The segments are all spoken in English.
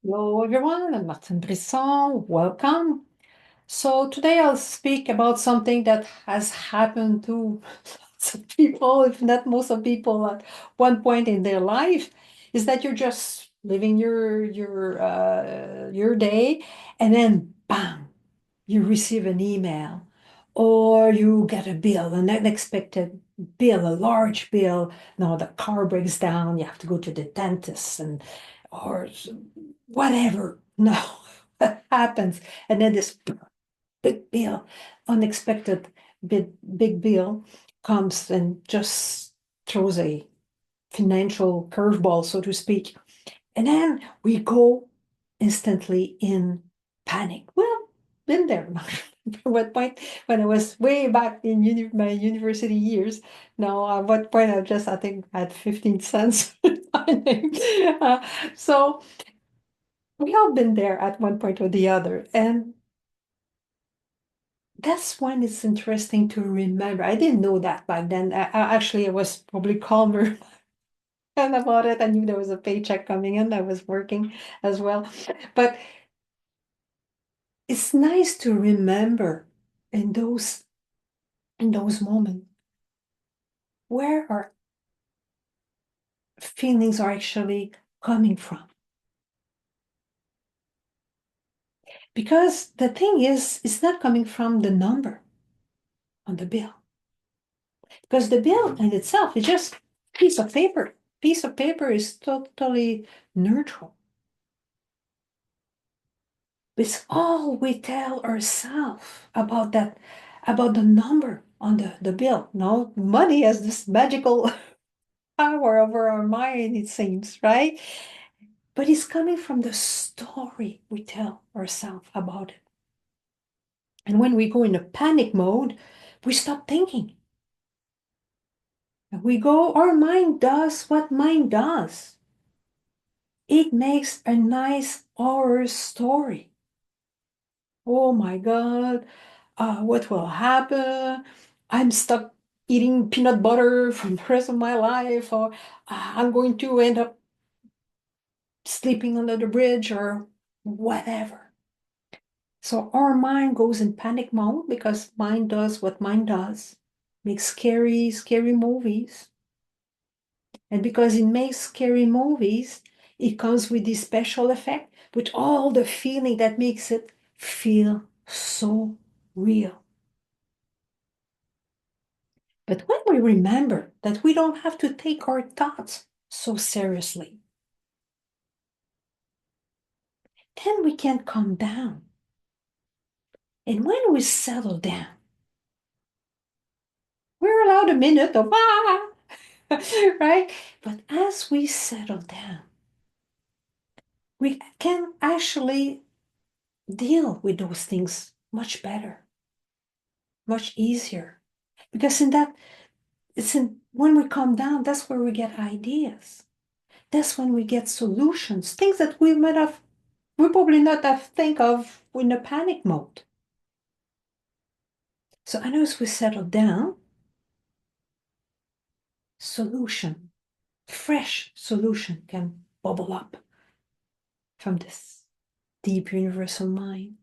Hello everyone, I'm Martin Brisson. Welcome. So today I'll speak about something that has happened to lots of people, if not most of people at one point in their life, is that you're just living your day and then bam, you receive an email or you get a bill, an unexpected bill, a large bill. Now the car breaks down, you have to go to the dentist and or whatever. No, that happens. And then this big bill, unexpected big bill comes and just throws a financial curveball, so to speak. And then we go instantly in panic. Well, been there. At what point when I was way back in my university years. Now, at what point I think had 15 cents. Uh, so we all been there at one point or the other. And that's when it's interesting to remember. I didn't know that back then. Actually, I was probably calmer about it. I knew there was a paycheck coming in. I was working as well. But it's nice to remember in those moments where our feelings are actually coming from. Because the thing is, it's not coming from the number on the bill. Because the bill in itself is just piece of paper. Piece of paper is totally neutral. It's all we tell ourselves about that, about the number on the bill. No, money has this magical power over our mind, it seems, right? But it's coming from the story we tell ourselves about it. And when we go in a panic mode, we stop thinking. We go, our mind does what mind does. It makes a nice horror story. Oh my God, what will happen? I'm stuck eating peanut butter for the rest of my life, or I'm going to end up sleeping under the bridge, or whatever. So our mind goes in panic mode because mind does what mind does, makes scary, scary movies. And because it makes scary movies, it comes with this special effect, with all the feeling that makes it feel so real. But when we remember that we don't have to take our thoughts so seriously, then we can calm down. And when we settle down, we're allowed a minute of right? But as we settle down, we can actually deal with those things much better, much easier. Because in that, it's in when we calm down, that's where we get ideas. That's when we get solutions, things that we probably not have think of in a panic mode. So I know as we settle down, solution, fresh solution can bubble up from this deep universal mind.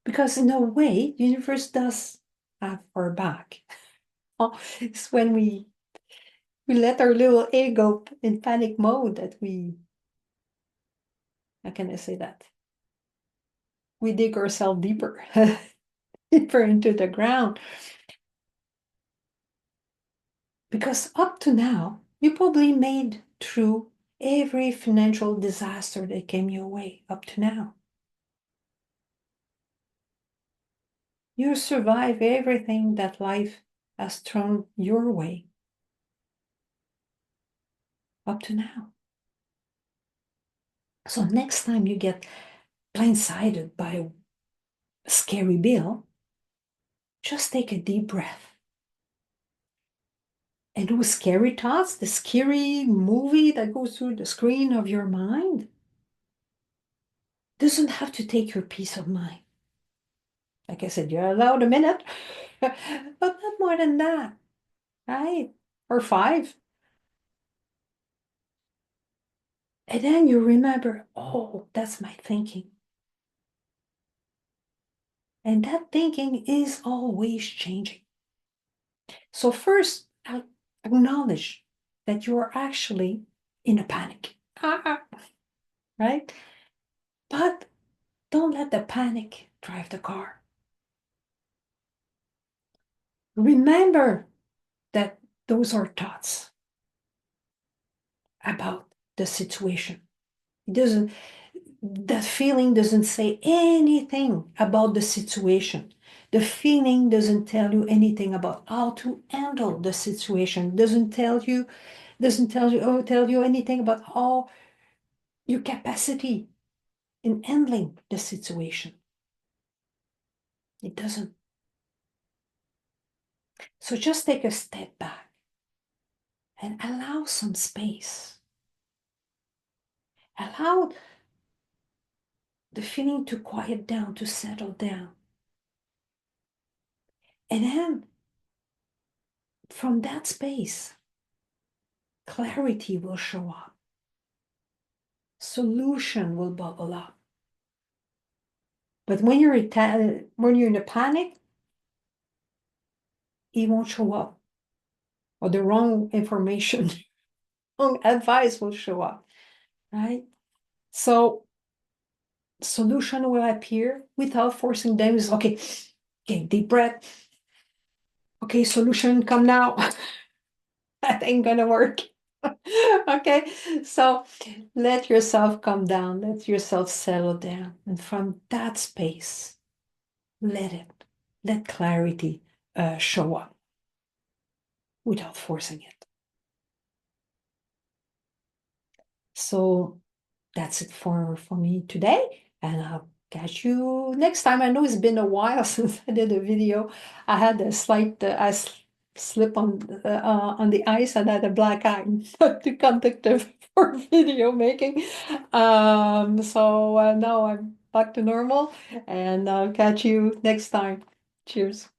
Because in a way, the universe does have our back. Oh, it's when we let our little ego in panic mode that how can I say that? We dig ourselves deeper, deeper into the ground. Because up to now, you probably made through every financial disaster that came your way up to now. You survive everything that life has thrown your way up to now. So next time you get blindsided by a scary bill, just take a deep breath. And those scary thoughts, the scary movie that goes through the screen of your mind, doesn't have to take your peace of mind. Like I said, you're allowed a minute, but not more than that, right? Or five. And then you remember, oh, that's my thinking. And that thinking is always changing. So first, acknowledge that you are actually in a panic, right? But don't let the panic drive the car. Remember that those are thoughts about the situation. It doesn't, that feeling doesn't say anything about the situation. The feeling doesn't tell you anything about how to handle the situation. Tell you anything about how your capacity in handling the situation. It doesn't. So just take a step back and allow some space. Allow the feeling to quiet down, to settle down. And then from that space, clarity will show up. Solution will bubble up. But when you're in a panic, it won't show up. Or the wrong information, wrong advice will show up, right? So solution will appear without forcing them. Is okay, deep breath. Okay, solution, come now. That ain't gonna work. Okay, so let yourself come down, let yourself settle down. And from that space, let clarity show up without forcing it. So that's it for me today. And I'll catch you next time. I know it's been a while since I did a video. I had a slight slip on the ice and had a black eye, not too conductive for video making. So now I'm back to normal, and I'll catch you next time. Cheers.